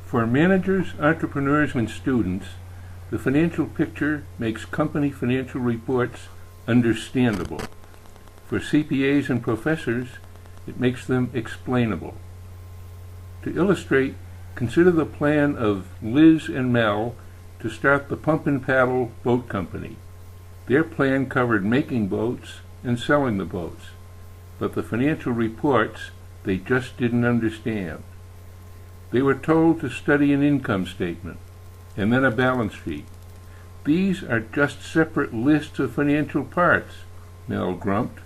For managers, entrepreneurs, and students, the financial picture makes company financial reports understandable. For CPAs and professors, it makes them explainable. To illustrate, consider the plan of Liz and Mel to start the Pump and Paddle Boat Company. Their plan covered making boats and selling the boats, but the financial reports they just didn't understand. They were told to study an income statement and then a balance sheet. These are just separate lists of financial parts, Mel grumped,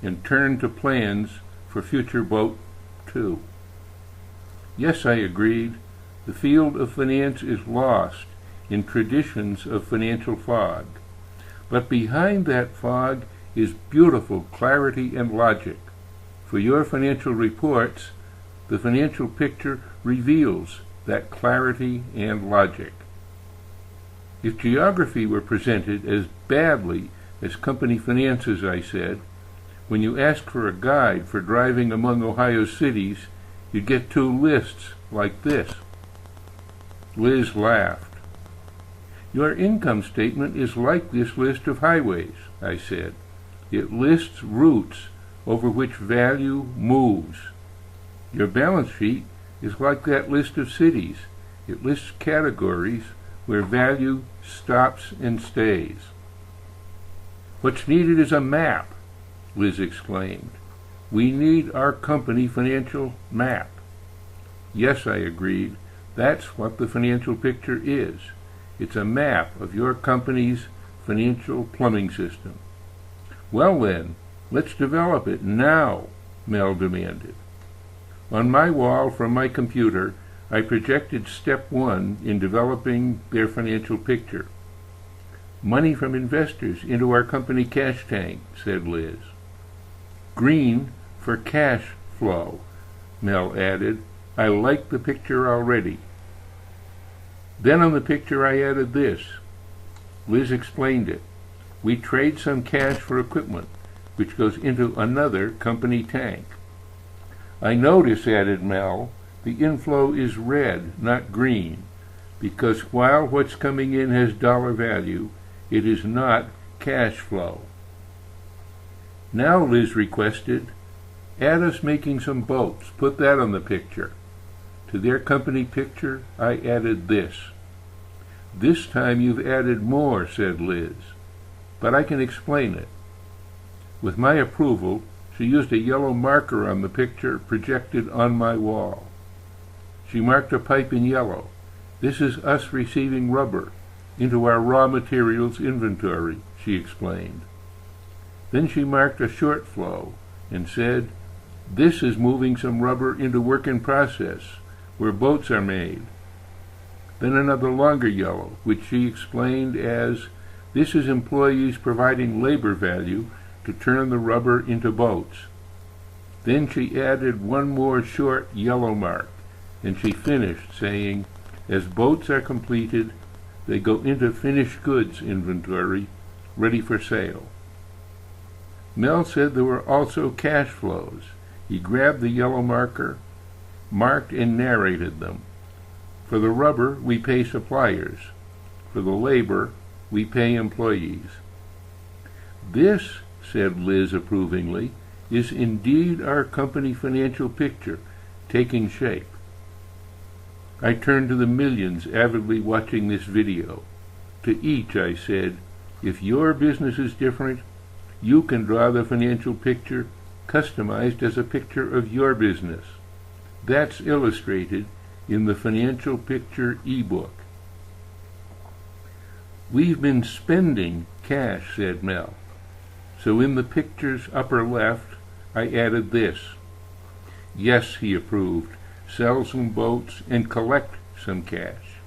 and turned to plans for future boat 2. Yes, I agreed. The field of finance is lost in traditions of financial fog. But behind that fog is beautiful clarity and logic. For your financial reports, the financial picture reveals that clarity and logic. If geography were presented as badly as company finances, I said, when you ask for a guide for driving among Ohio's cities, you'd get 2 lists like this. Liz laughed. Your income statement is like this list of highways, I said. It lists routes over which value moves. Your balance sheet is like that list of cities. It lists categories where value stops and stays. What's needed is a map, Liz exclaimed. We need our company financial map. Yes, I agreed. That's what the financial picture is. It's a map of your company's financial plumbing system. Well then, let's develop it now, Mel demanded. On my wall from my computer, I projected step 1 in developing their financial picture. Money from investors into our company cash tank, said Liz. Green for cash flow, Mel added. I like the picture already. Then on the picture I added this. Liz explained it. We trade some cash for equipment, which goes into another company tank. I notice, added Mel, the inflow is red, not green, because while what's coming in has dollar value, it is not cash flow. Now, Liz requested, add us making some boats. Put that on the picture. To their company picture, I added this. This time you've added more, said Liz, but I can explain it. With my approval, she used a yellow marker on the picture projected on my wall. She marked a pipe in yellow. This is us receiving rubber into our raw materials inventory, she explained. Then she marked a short flow and said, this is moving some rubber into work in process, where boats are made. Then another longer yellow, which she explained as, this is employees providing labor value to turn the rubber into boats. Then she added one more short yellow mark, and she finished saying, as boats are completed, they go into finished goods inventory, ready for sale. Mel said there were also cash flows. He grabbed the yellow marker, marked and narrated them. For the rubber, we pay suppliers. For the labor, we pay employees. This, said Liz approvingly, is indeed our company financial picture taking shape. I turned to the millions avidly watching this video. To each I said, if your business is different, you can draw the financial picture customized as a picture of your business. That's illustrated in the Financial Picture ebook. We've been spending cash, said Mel. So in the picture's upper left, I added this. Yes, he approved. Sell some boats and collect some cash.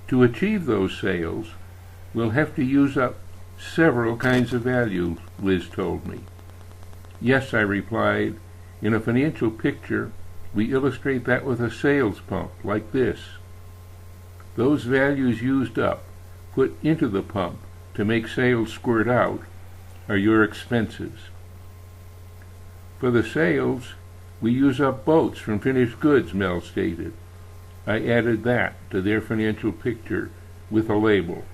To achieve those sales, we'll have to use up several kinds of value, Liz told me. Yes, I replied. In a financial picture, we illustrate that with a sales pump, like this. Those values used up, put into the pump to make sales squirt out, are your expenses. For the sales, we use up boats from finished goods, Mel stated. I added that to their financial picture with a label.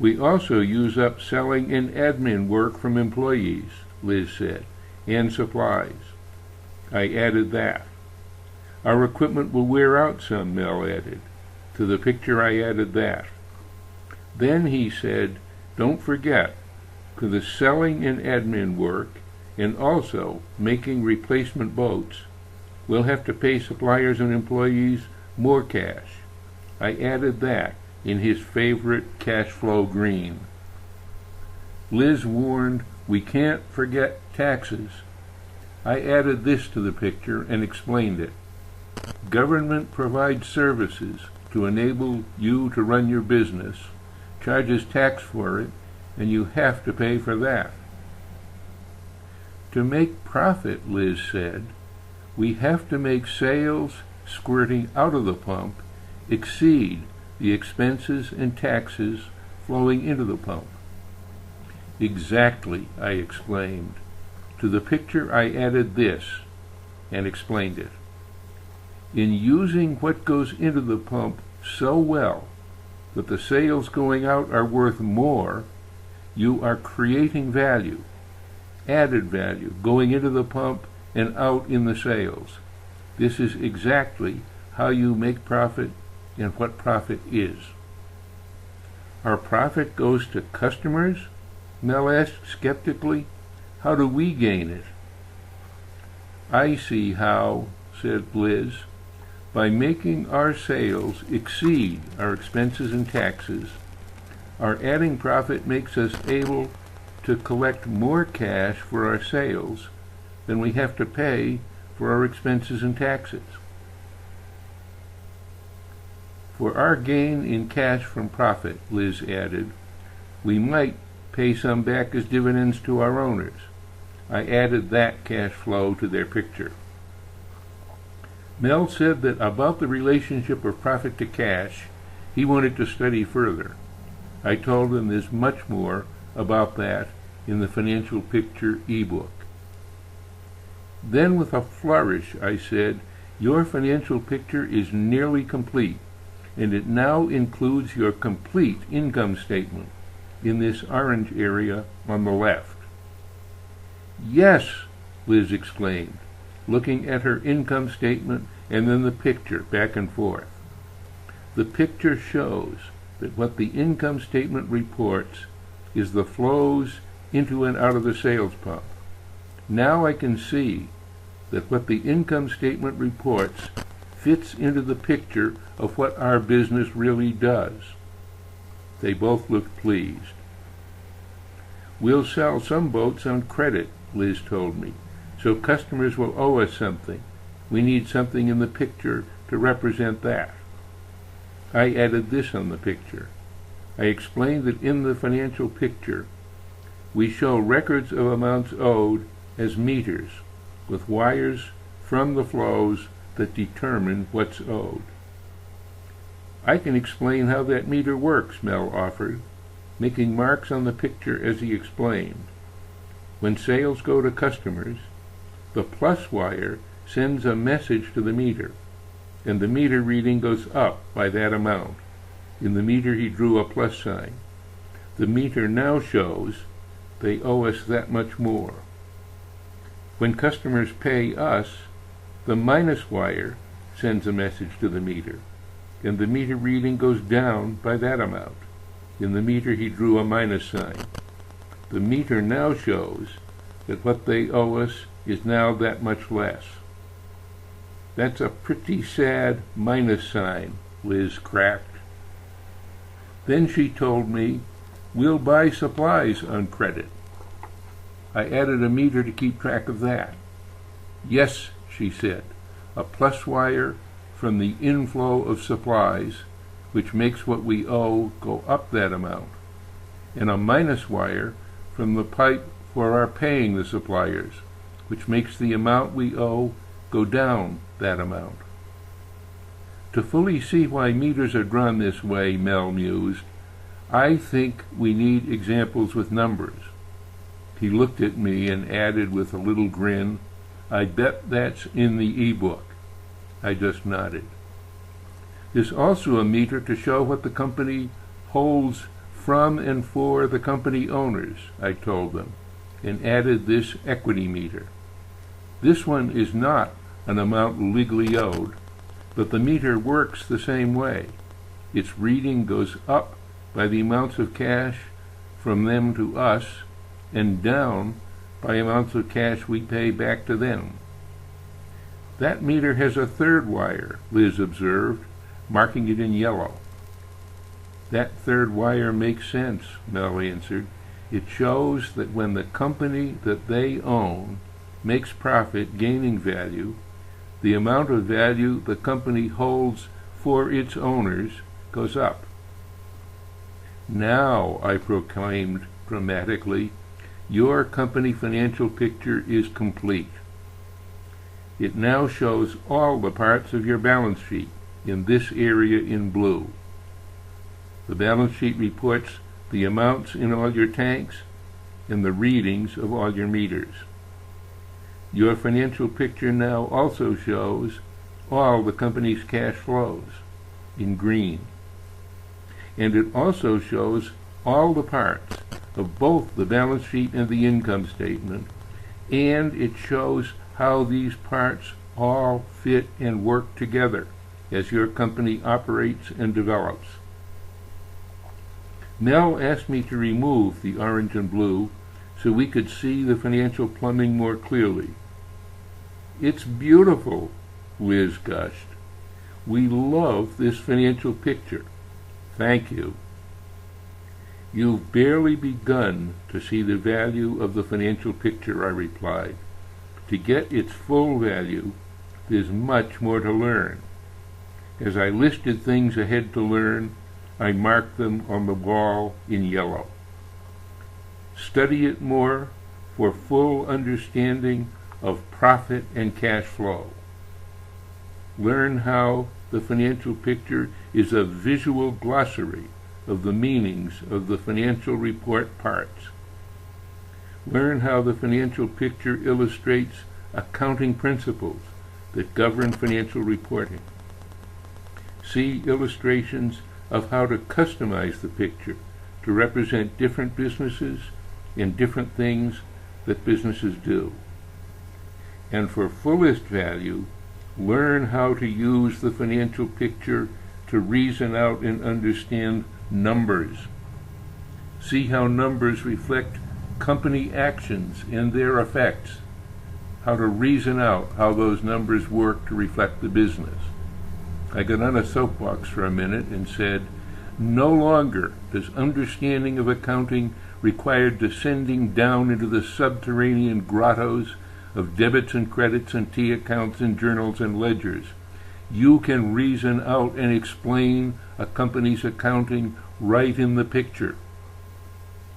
We also use up selling and admin work from employees, Liz said, and supplies. I added that. Our equipment will wear out some, Mel added. To the picture I added that. Then he said, don't forget, to the selling and admin work, and also making replacement boats, we'll have to pay suppliers and employees more cash. I added that in his favorite cash flow green. Liz warned, we can't forget taxes. I added this to the picture and explained it. Government provides services to enable you to run your business, charges tax for it, and you have to pay for that. To make profit, Liz said, we have to make sales squirting out of the pump exceed the expenses and taxes flowing into the pump. Exactly, I exclaimed. To the picture I added this and explained it. In using what goes into the pump so well that the sales going out are worth more, you are creating value, added value, going into the pump and out in the sales. This is exactly how you make profit and what profit is. Our profit goes to customers? Mel asked skeptically. How do we gain it? I see how, said Liz. By making our sales exceed our expenses and taxes, our adding profit makes us able to collect more cash for our sales than we have to pay for our expenses and taxes. For our gain in cash from profit, Liz added, we might pay some back as dividends to our owners. I added that cash flow to their picture. Mel said that about the relationship of profit to cash, he wanted to study further. I told him there's much more about that in the Financial Picture ebook. Then with a flourish, I said, your financial picture is nearly complete, and it now includes your complete income statement in this orange area on the left. Yes, Liz exclaimed, looking at her income statement and then the picture back and forth. The picture shows that what the income statement reports is the flows into and out of the sales pump. Now I can see that what the income statement reports fits into the picture of what our business really does. They both looked pleased. We'll sell some boats on credit, Liz told me, so customers will owe us something. We need something in the picture to represent that. I added this on the picture. I explained that in the financial picture, we show records of amounts owed as meters, with wires from the flows that determine what's owed. I can explain how that meter works, Mel offered, making marks on the picture as he explained. When sales go to customers, the plus wire sends a message to the meter, and the meter reading goes up by that amount. In the meter he drew a plus sign. The meter now shows they owe us that much more. When customers pay us, the minus wire sends a message to the meter, and the meter reading goes down by that amount. In the meter he drew a minus sign. The meter now shows that what they owe us is now that much less. That's a pretty sad minus sign, Liz cracked. Then she told me, we'll buy supplies on credit. I added a meter to keep track of that. Yes, she said, a plus wire from the inflow of supplies, which makes what we owe go up that amount, and a minus wire from the pipe for our paying the suppliers, which makes the amount we owe go down that amount. To fully see why meters are drawn this way, Mel mused, I think we need examples with numbers. He looked at me and added with a little grin, I bet that's in the e-book. I just nodded. There's also a meter to show what the company holds from and for the company owners, I told them, and added this equity meter. This one is not an amount legally owed, but the meter works the same way. Its reading goes up by the amounts of cash from them to us, and down by amounts of cash we pay back to them. That meter has a third wire, Liz observed, marking it in yellow. That third wire makes sense, Mel answered. It shows that when the company that they own makes profit, gaining value, the amount of value the company holds for its owners goes up. Now, I proclaimed dramatically, your company financial picture is complete. It now shows all the parts of your balance sheet in this area in blue. The balance sheet reports the amounts in all your tanks and the readings of all your meters. Your financial picture now also shows all the company's cash flows in green. And it also shows all the parts of both the balance sheet and the income statement, and it shows how these parts all fit and work together as your company operates and develops. Mel asked me to remove the orange and blue so we could see the financial plumbing more clearly. It's beautiful, Liz gushed. We love this financial picture. Thank you. You've barely begun to see the value of the financial picture, I replied. To get its full value, there's much more to learn. As I listed things ahead to learn, I marked them on the wall in yellow. Study it more for full understanding of profit and cash flow. Learn how the financial picture is a visual glossary of the meanings of the financial report parts. Learn how the financial picture illustrates accounting principles that govern financial reporting. See illustrations of how to customize the picture to represent different businesses and different things that businesses do. And for fullest value, learn how to use the financial picture to reason out and understand numbers. See how numbers reflect company actions and their effects. How to reason out how those numbers work to reflect the business. I got on a soapbox for a minute and said, no longer does understanding of accounting require descending down into the subterranean grottos of debits and credits and T accounts and journals and ledgers. You can reason out and explain a company's accounting right in the picture.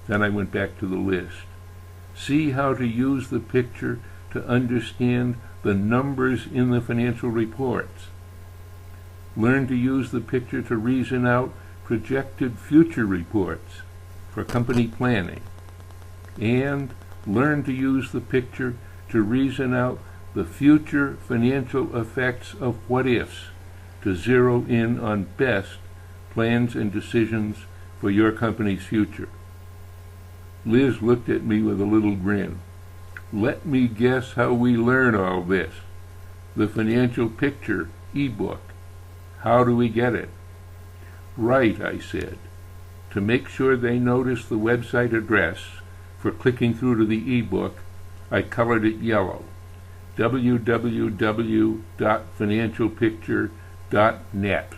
Then I went back to the list. See how to use the picture to understand the numbers in the financial reports. Learn to use the picture to reason out projected future reports for company planning. And learn to use the picture to reason out the future financial effects of what-ifs to zero in on best plans and decisions for your company's future. Liz looked at me with a little grin. Let me guess how we learn all this. The financial picture e-book. How do we get it? Right, I said. To make sure they notice the website address for clicking through to the e-book, I colored it yellow. www.financialpicture.net.